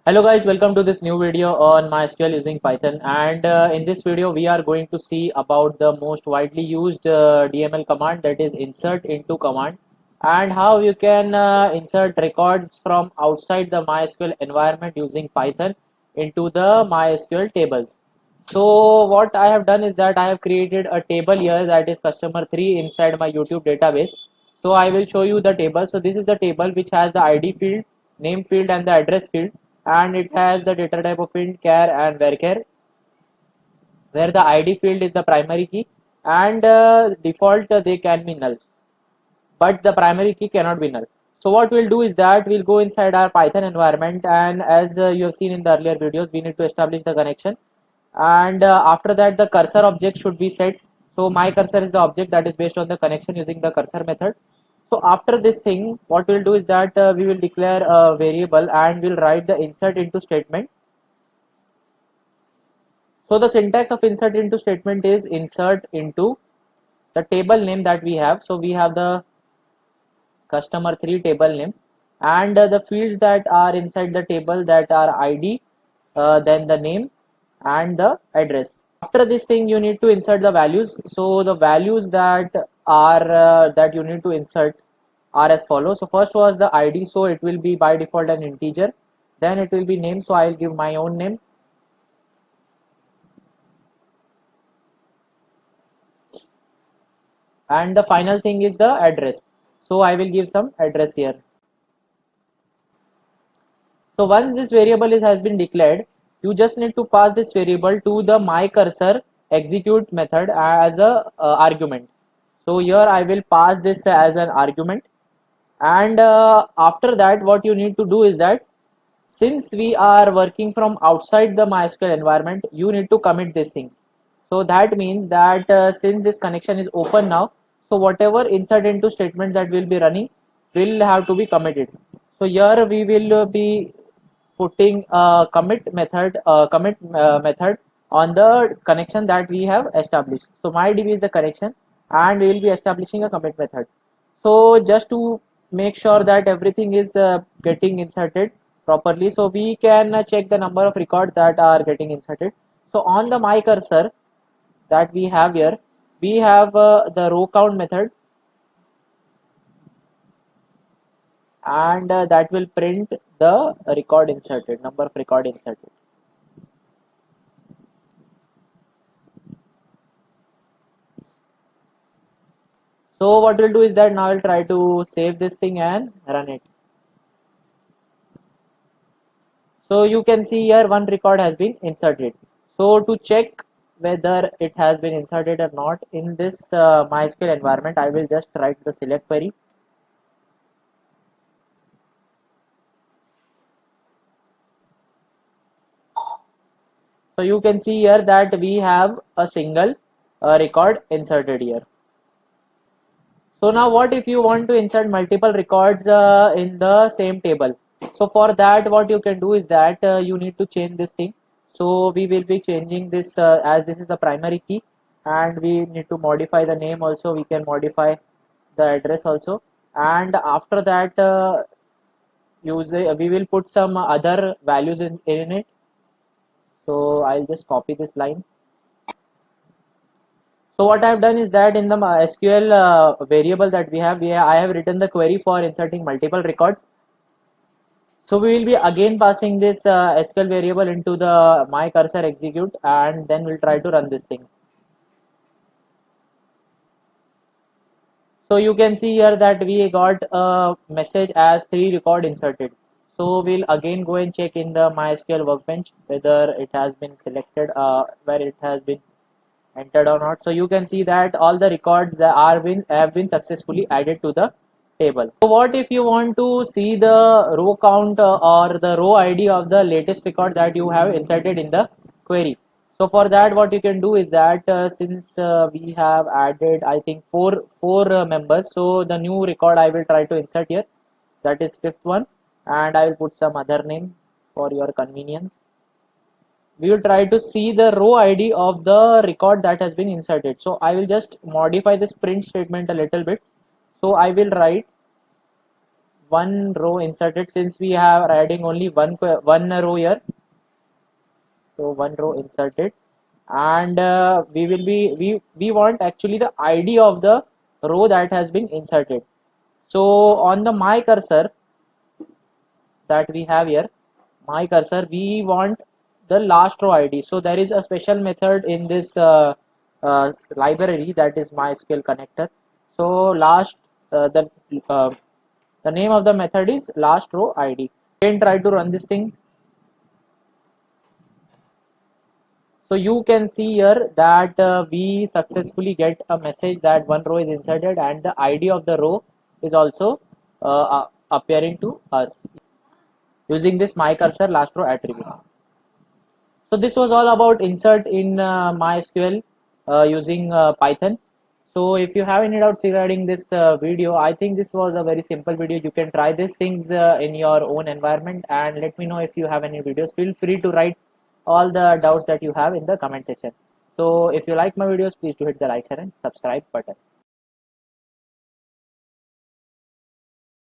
Hello guys, welcome to this new video on MySQL using Python, and in this video we are going to see about the most widely used DML command, that is insert into command, and how you can insert records from outside the MySQL environment using Python into the MySQL tables. So what I have done is that I have created a table here, that is customer 3, inside my YouTube database. So I will show you the table. So this is the table which has the ID field, name field and the address field, and it has the data type of int, char and varchar, where the ID field is the primary key, and default they can be null, but the primary key cannot be null. So what we'll do is that we'll go inside our Python environment, and as you have seen in the earlier videos, we need to establish the connection, and after that the cursor object should be set. So my cursor is the object that is based on the connection using the cursor method. So after this thing, what we'll do is that we will declare a variable and we'll write the insert into statement. So the syntax of insert into statement is insert into the table name that we have. So we have the customer 3 table name, and the fields that are inside the table, that are ID, then the name and the address. After this thing you need to insert the values. So the values that are that you need to insert are as follows. So first was the ID, so it will be by default an integer. Then it will be name, so I will give my own name. And the final thing is the address, so I will give some address here. So once this variable has been declared, you just need to pass this variable to the myCursor execute method as a argument. So here I will pass this as an argument, and after that what you need to do is that, since we are working from outside the MySQL environment, you need to commit these things. So that means that since this connection is open now, so whatever insert into statement that will be running will have to be committed. So here we will be putting a commit method on the connection that we have established. So mydb is the connection, and we will be establishing a commit method. So just to make sure that everything is getting inserted properly, so we can check the number of records that are getting inserted. So on the my cursor that we have here, we have the row count method, and that will print the record inserted, number of record inserted. So what we'll do is that now I'll try to save this thing and run it. So you can see here one record has been inserted. So to check whether it has been inserted or not in this MySQL environment, I will just write the select query. So you can see here that we have a single record inserted here. So now what if you want to insert multiple records in the same table? So for that what you can do is that you need to change this thing. So we will be changing this as this is the primary key, and we need to modify the name also, we can modify the address also, and after that we will put some other values in it. So I'll just copy this line. So what I have done is that in the SQL variable that I have written the query for inserting multiple records. So we will be again passing this SQL variable into the my cursor execute, and then we'll try to run this thing. So you can see here that we got a message as 3 record inserted. So we'll again go and check in the MySQL workbench whether it has been selected, where it has been entered or not. So you can see that all the records that have been successfully added to the table. So what if you want to see the row count or the row ID of the latest record that you have inserted in the query? So for that what you can do is that since we have added I think four members, so the new record I will try to insert here, that is fifth one, and I will put some other name for your convenience. We will try to see the row ID of the record that has been inserted. So I will just modify this print statement a little bit. So I will write one row inserted, since we are adding only one row here. So one row inserted, and we want actually the ID of the row that has been inserted. So on the my cursor that we have here, my cursor, we want the last row ID. So there is a special method in this library, that is MySQL connector. So last uh, the name of the method is last row ID. Again try to run this thing. So you can see here that we successfully get a message that one row is inserted and the ID of the row is also appearing to us using this my cursor last row attribute. So this was all about insert in MySQL using Python. So if you have any doubts regarding this video, I think this was a very simple video. You can try these things in your own environment, and let me know if you have any videos. Feel free to write all the doubts that you have in the comment section. So if you like my videos, please do hit the like, share and subscribe button.